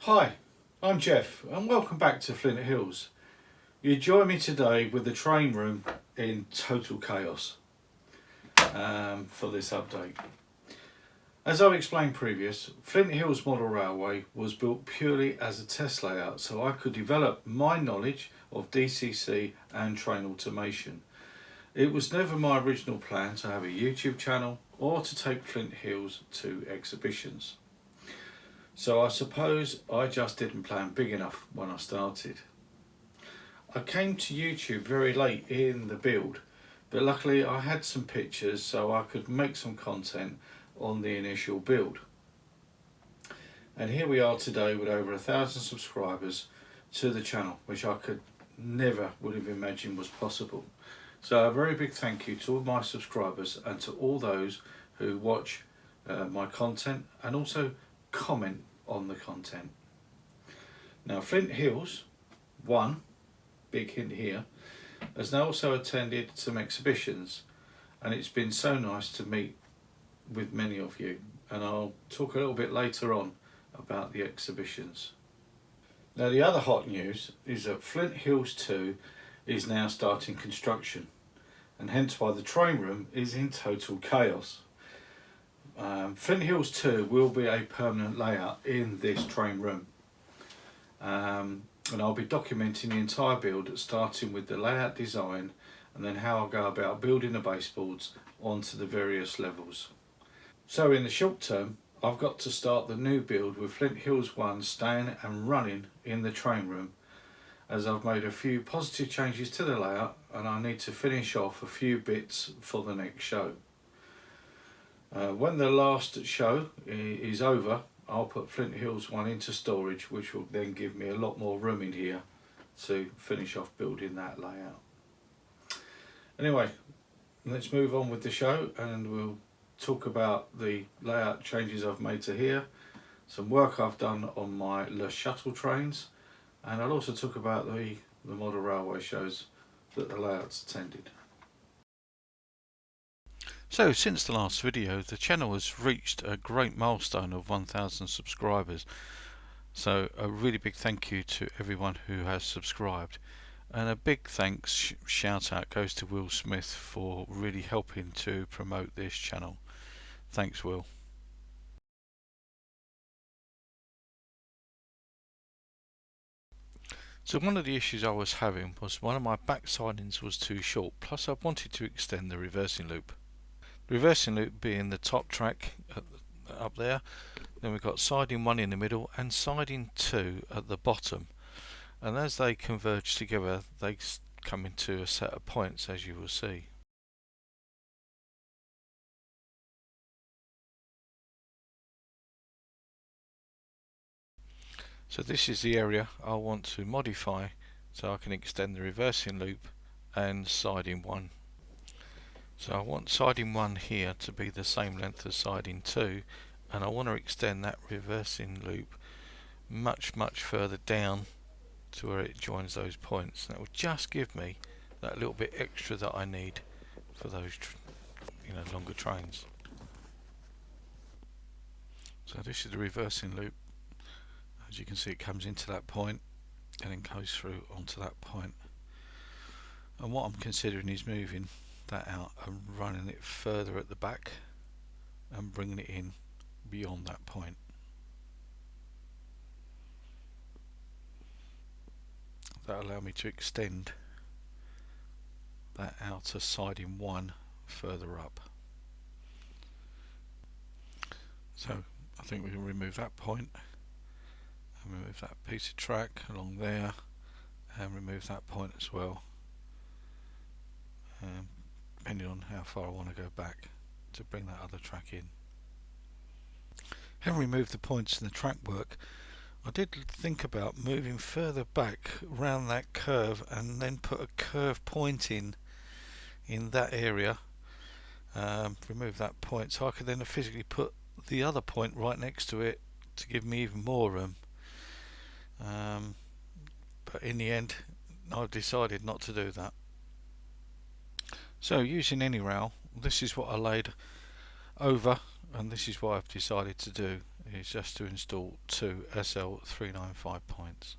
Hi, I'm Jeff and welcome back to Flint Hills. You join me today with the train room in total chaos for this update. As I've explained previous, Flint Hills Model Railway was built purely as a test layout so I could develop my knowledge of DCC and train automation. It was never my original plan to have a YouTube channel or to take Flint Hills to exhibitions. So I suppose I just didn't plan big enough when I started. I came to YouTube very late in the build, but luckily I had some pictures so I could make some content on the initial build. And here we are today with over 1,000 subscribers to the channel, which I could never would have imagined was possible. So a very big thank you to all my subscribers and to all those who watch my content and also comment on the content. Now Flint Hills, one big hint here, has now also attended some exhibitions, and it's been so nice to meet with many of you, and I'll talk a little bit later on about the exhibitions. Now the other hot news is that Flint Hills 2 is now starting construction, and hence why the train room is in total chaos. Flint Hills 2 will be a permanent layout in this train room, and I'll be documenting the entire build, starting with the layout design and then how I'll go about building the baseboards onto the various levels. So in the short term, I've got to start the new build with Flint Hills 1 staying and running in the train room, as I've made a few positive changes to the layout and I need to finish off a few bits for the next show. When the last show is over, I'll put Flint Hills 1 into storage, which will then give me a lot more room in here to finish off building that layout. Anyway, let's move on with the show and we'll talk about the layout changes I've made to here, some work I've done on my Shuttle trains, and I'll also talk about the model railway shows that the layouts attended. So since the last video, the channel has reached a great milestone of 1,000 subscribers. So a really big thank you to everyone who has subscribed, and a big thanks shout out goes to Will Smith for really helping to promote this channel. Thanks, Will. So one of the issues I was having was one of my back sidings was too short, plus I wanted to extend the reversing loop. The reversing loop being the top track up there, then we've got siding 1 in the middle and siding 2 at the bottom, and as they converge together they come into a set of points, as you will see. So this is the area I want to modify so I can extend the reversing loop and siding 1. So I want siding 1 here to be the same length as siding 2, and I want to extend that reversing loop much further down to where it joins those points. That will just give me that little bit extra that I need for those longer trains. So this is the reversing loop. As you can see, it comes into that point and then goes through onto that point. And what I'm considering is moving that out and running it further at the back and bringing it in beyond that point. That allow me to extend that outer siding 1 further up. So I think we can remove that point and remove that piece of track along there and remove that point as well. depending on how far I want to go back to bring that other track in. Having removed the points in the track work, I did think about moving further back round that curve and then put a curve point in that area. Remove that point so I could then physically put the other point right next to it to give me even more room. But in the end I've decided not to do that. So using any rail, this is what I laid over, and this is what I've decided to do, is just to install two SL395 points.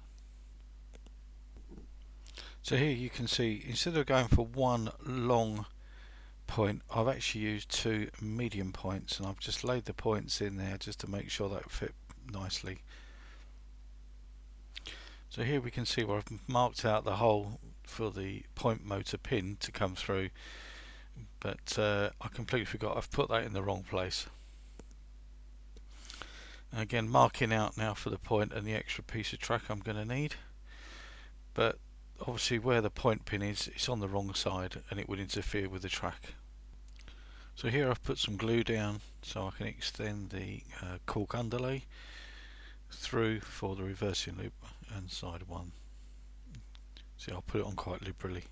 So here you can see, instead of going for one long point, I've actually used two medium points, and I've just laid the points in there just to make sure that fit nicely. So here we can see where I've marked out the hole for the point motor pin to come through, but I completely forgot I've put that in the wrong place. And again, marking out now for the point and the extra piece of track I'm going to need, but obviously where the point pin is, it's on the wrong side and it would interfere with the track. So here I've put some glue down so I can extend the cork underlay through for the reversing loop and side one. See, I'll put it on quite liberally.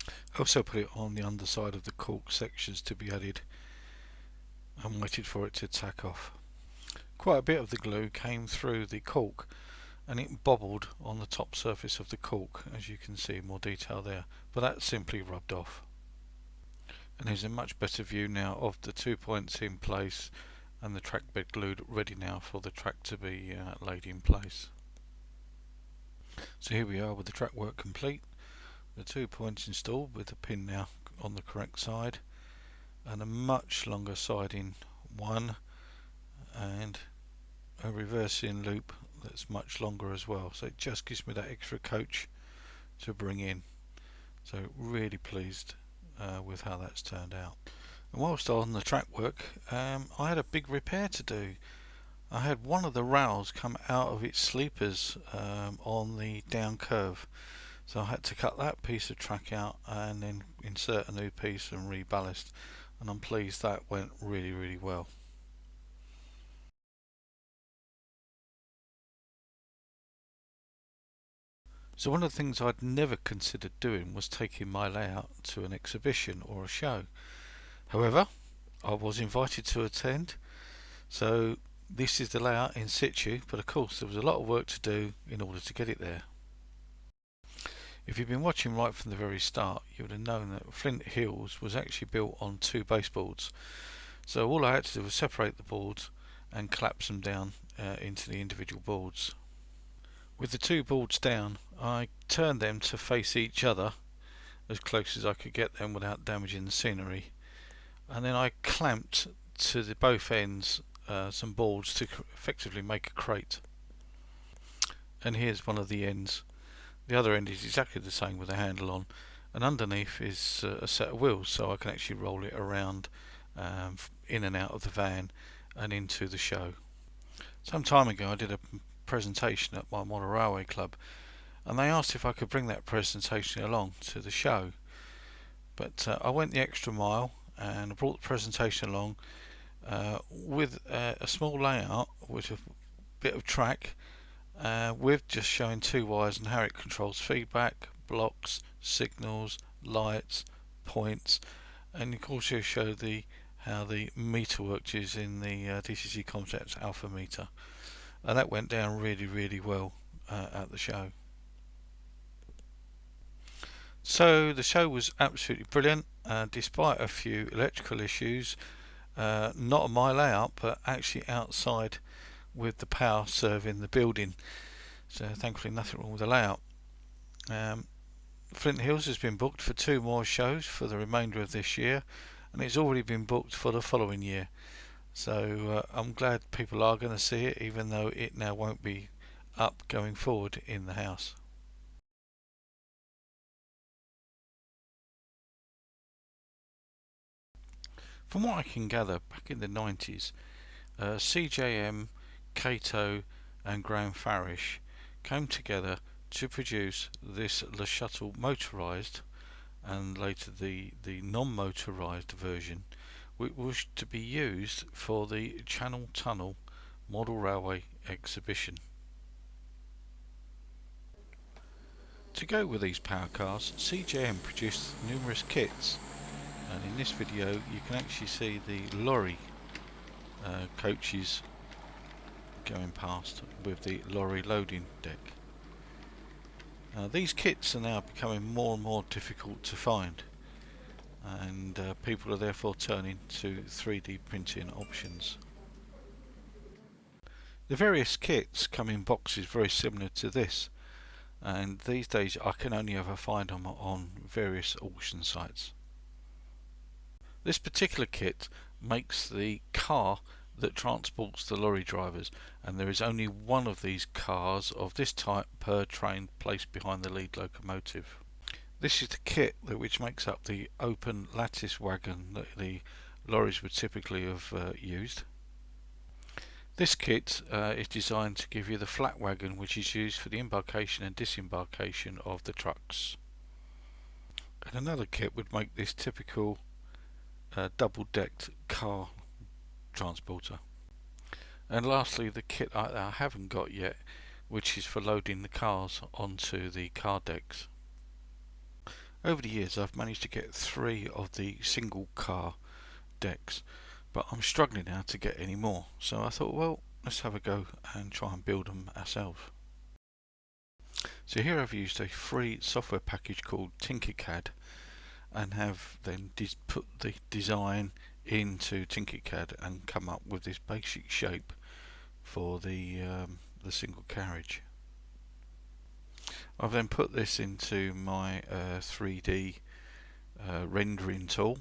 I also put it on the underside of the cork sections to be added and waited for it to tack off. Quite a bit of the glue came through the cork and it bobbled on the top surface of the cork, as you can see in more detail there, but that simply rubbed off. And there's a much better view now of the 2 points in place and the track bed glued, ready now for the track to be laid in place. So here we are with the track work complete, the 2 points installed with the pin now on the correct side, and a much longer siding one and a reversing loop that's much longer as well, so it just gives me that extra coach to bring in. So really pleased with how that's turned out. And whilst on the track work, I had a big repair to do. I had one of the rails come out of its sleepers on the down curve, so I had to cut that piece of track out and then insert a new piece and reballast, and I'm pleased that went really well. So one of the things I'd never considered doing was taking my layout to an exhibition or a show. However, I was invited to attend, so this is the layout in situ, but of course there was a lot of work to do in order to get it there. If you've been watching right from the very start, you would have known that Flint Hills was actually built on 2 baseboards. So all I had to do was separate the boards and collapse them down into the individual boards. With the 2 boards down, I turned them to face each other as close as I could get them without damaging the scenery, and then I clamped to the both ends some boards to effectively make a crate. And here's one of the ends. The other end is exactly the same with a handle on, and underneath is a set of wheels, so I can actually roll it around in and out of the van and into the show. Some time ago I did a presentation at my Motor Railway Club, and they asked if I could bring that presentation along to the show, but I went the extra mile and brought the presentation along with a small layout with a bit of track, with just showing 2 wires and how it controls feedback, blocks, signals, lights, points, and it also showed how the meter worked using the DCC Concepts alpha meter, and that went down really well at the show. So the show was absolutely brilliant, despite a few electrical issues, not on my layout but actually outside with the power serving the building, so thankfully nothing wrong with the layout. Flint Hills has been booked for 2 more shows for the remainder of this year, and it's already been booked for the following year, so I'm glad people are going to see it, even though it now won't be up going forward in the house. From what I can gather, back in the 90s, CJM, Cato and Graham Farish came together to produce this Shuttle motorised and later the non-motorised version, which was to be used for the Channel Tunnel Model Railway exhibition. To go with these power cars, CJM produced numerous kits, and in this video you can actually see the lorry coaches going past with the lorry loading deck. These kits are now becoming more and more difficult to find, and people are therefore turning to 3D printing options. The various kits come in boxes very similar to this, and these days I can only ever find them on various auction sites. This particular kit makes the car that transports the lorry drivers, and there is only one of these cars of this type per train placed behind the lead locomotive. This is the kit which makes up the open lattice wagon that the lorries would typically have used. This kit is designed to give you the flat wagon which is used for the embarkation and disembarkation of the trucks. And another kit would make this typical double-decked car transporter. And lastly, the kit I haven't got yet, which is for loading the cars onto the car decks. Over the years I've managed to get 3 of the single car decks, but I'm struggling now to get any more, so I thought, well, let's have a go and try and build them ourselves. So here I've used a free software package called Tinkercad, and have then put the design into Tinkercad and come up with this basic shape for the single carriage. I've then put this into my 3D rendering tool.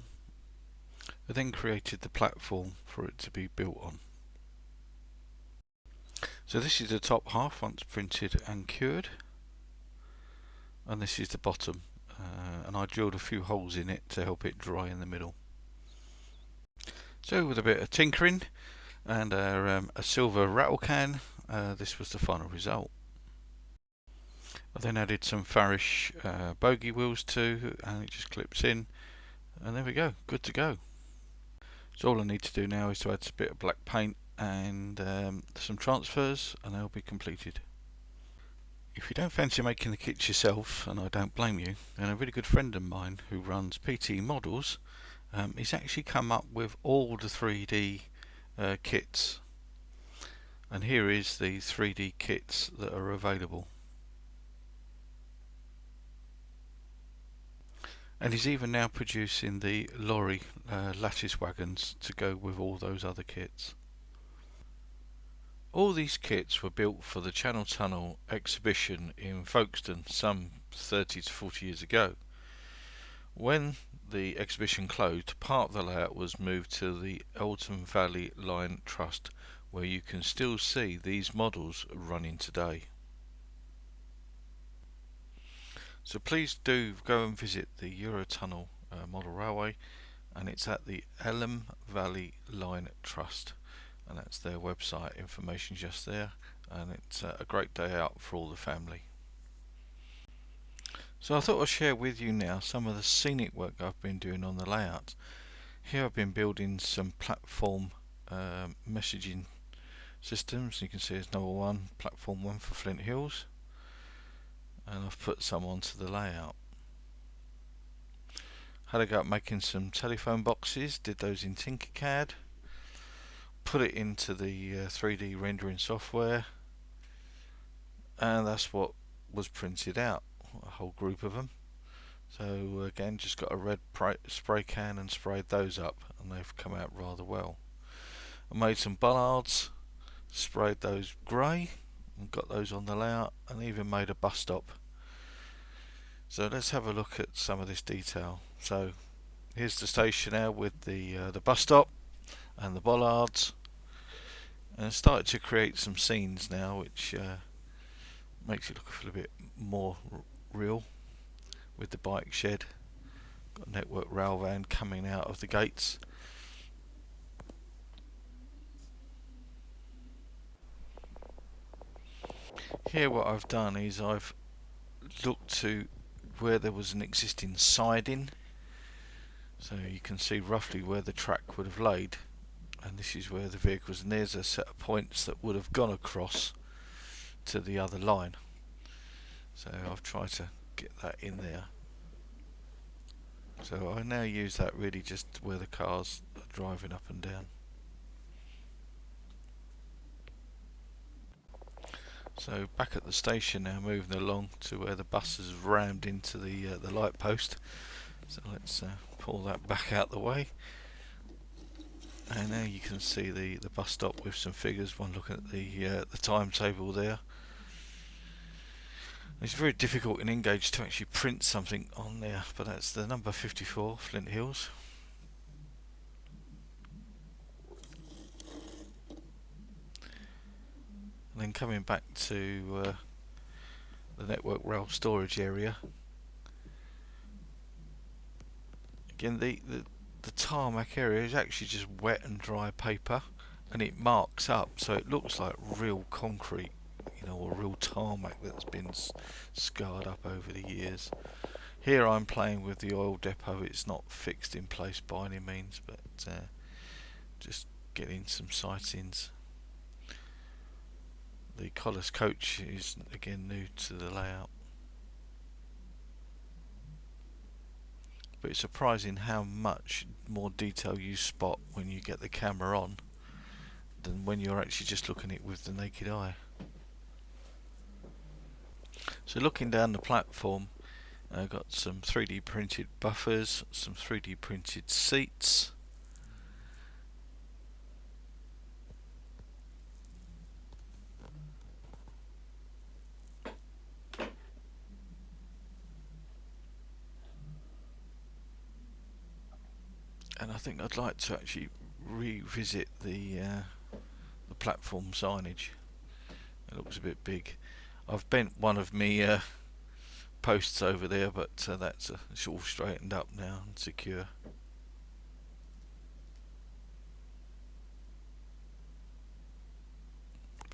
I then created the platform for it to be built on. So this is the top half once printed and cured, and this is the bottom, and I drilled a few holes in it to help it dry in the middle. So with a bit of tinkering and a silver rattle can, this was the final result. I then added some Farish bogie wheels too, and it just clips in, and there we go, good to go. So all I need to do now is to add a bit of black paint and some transfers, and they'll be completed. If you don't fancy making the kits yourself, and I don't blame you, then a really good friend of mine who runs PT Models, he's actually come up with all the 3D kits, and here is the 3D kits that are available. And he's even now producing the lorry lattice wagons to go with all those other kits. All these kits were built for the Channel Tunnel exhibition in Folkestone some 30 to 40 years ago. When the exhibition closed, part of the layout was moved to the Eltham Valley Line Trust, where you can still see these models running today. So please do go and visit the Eurotunnel Model Railway, and it's at the Eltham Valley Line Trust, and that's their website, information just there, and it's a great day out for all the family. So I thought I'd share with you now some of the scenic work I've been doing on the layout. Here I've been building some platform messaging systems. You can see there's number 1, platform 1 for Flint Hills, and I've put some onto the layout. Had a go at making some telephone boxes, did those in Tinkercad, put it into the 3D rendering software, and that's what was printed out, a whole group of them. So again, just got a red spray can and sprayed those up, and they've come out rather well. I made some bollards, sprayed those grey and got those on the layout, and even made a bus stop. So let's have a look at some of this detail. So here's the station now with the bus stop and the bollards, and I've started to create some scenes now, which makes it look a little bit more real, with the bike shed, got a network rail van coming out of the gates. Here what I've done is I've looked to where there was an existing siding, so you can see roughly where the track would have laid, and this is where the vehicles, and there's a set of points that would have gone across to the other line. So I've tried to get that in there. So I now use that really just where the cars are driving up and down. So back at the station now, moving along to where the bus has rammed into the light post. So let's pull that back out the way. And now you can see the bus stop with some figures. One looking at the timetable there. It's very difficult in Engage to actually print something on there, but that's the number 54, Flint Hills. And then coming back to the Network Rail storage area. Again, the tarmac area is actually just wet and dry paper, and it marks up, so it looks like real concrete, you know, or real tarmac that's been scarred up over the years. Here I'm playing with the oil depot. It's not fixed in place by any means, but just getting some sightings. The Collis coach is again new to the layout, but it's surprising how much more detail you spot when you get the camera on than when you're actually just looking at it with the naked eye. So looking down the platform, I've got some 3D printed buffers, some 3D printed seats, and I think I'd like to actually revisit the platform signage. It looks a bit big. I've bent one of me posts over there, but it's all straightened up now and secure.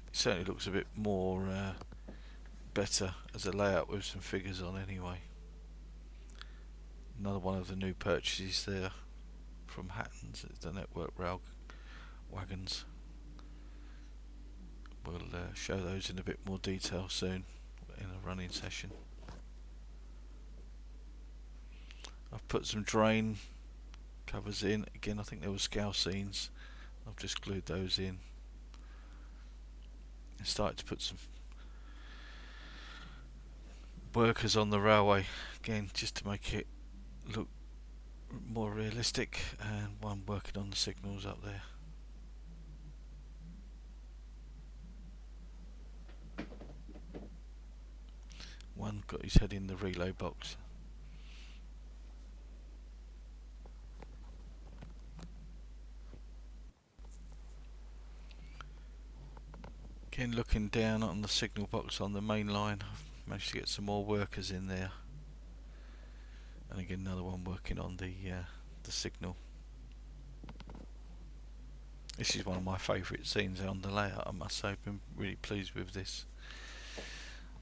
It certainly looks a bit more better as a layout with some figures on anyway. Another one of the new purchases there from Hatton's is the Network Rail wagons. We'll show those in a bit more detail soon in a running session. I've put some drain covers in. Again, I think there were scow scenes. I've just glued those in. I started to put some workers on the railway, again just to make it look more realistic, and one working on the signals up there. One got his head in the relay box. Again, looking down on the signal box on the main line, I've managed to get some more workers in there, and again another one working on the signal. This is one of my favourite scenes on the layout, I must say. I've been really pleased with this.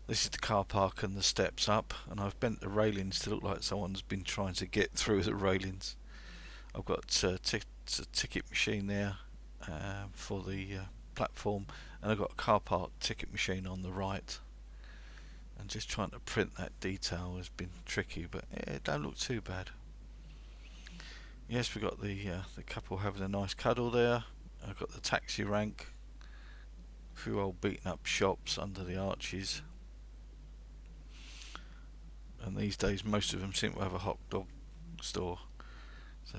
This is the car park and the steps up, and I've bent the railings to look like someone's been trying to get through the railings. I've got a ticket machine there for the platform, and I've got a car park ticket machine on the right. And just trying to print that detail has been tricky, but it don't look too bad. Yes, we've got the couple having a nice cuddle there. I've got the taxi rank, a few old beaten up shops under the arches, and these days most of them seem to have a hot dog store, so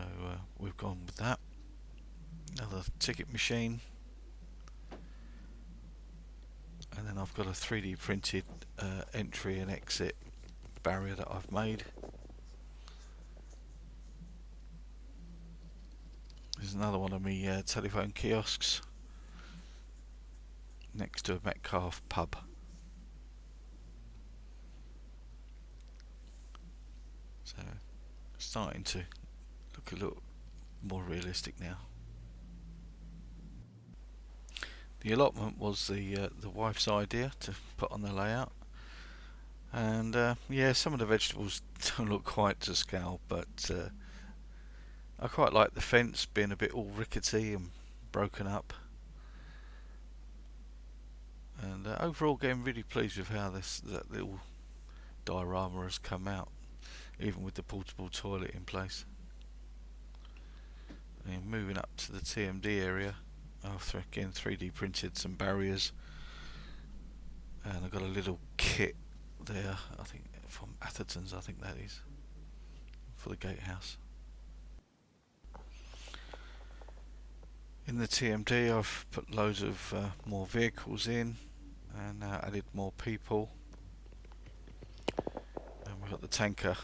we've gone with that. Another ticket machine, and then I've got a 3D printed entry and exit barrier that I've made. There's another one of my telephone kiosks next to a Metcalfe pub. So starting to look a little more realistic now. The allotment was the wife's idea to put on the layout. And yeah, some of the vegetables don't look quite to scale, but I quite like the fence being a bit all rickety and broken up. And overall, getting really pleased with how that little diorama has come out, even with the portable toilet in place. And moving up to the TMD area, I've again 3D printed some barriers, and I've got a little kit there, I think from Atherton's, I think that is, for the gatehouse. In the TMD, I've put loads of more vehicles in, and added more people, and we've got the tanker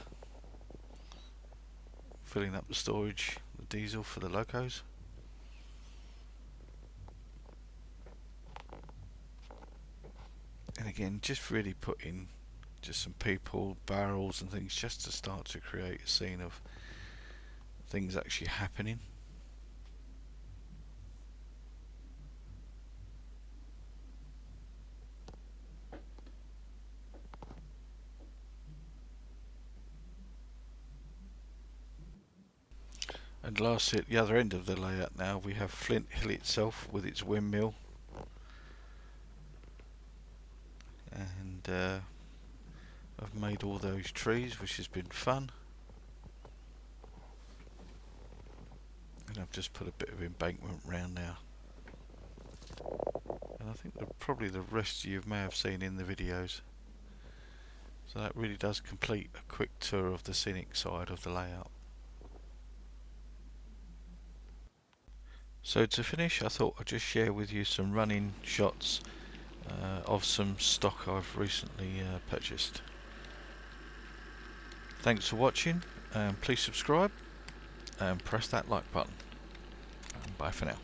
filling up the storage, the diesel for the locos. And again, just really put in just some people, barrels and things, just to start to create a scene of things actually happening. And lastly, at the other end of the layout now, we have Flint Hill itself with its windmill. And I've made all those trees, which has been fun. And I've just put a bit of embankment round now. And I think that probably the rest you may have seen in the videos. So that really does complete a quick tour of the scenic side of the layout. So to finish, I thought I'd just share with you some running shots of some stock I've recently purchased. Thanks for watching, and please subscribe and press that like button. And bye for now.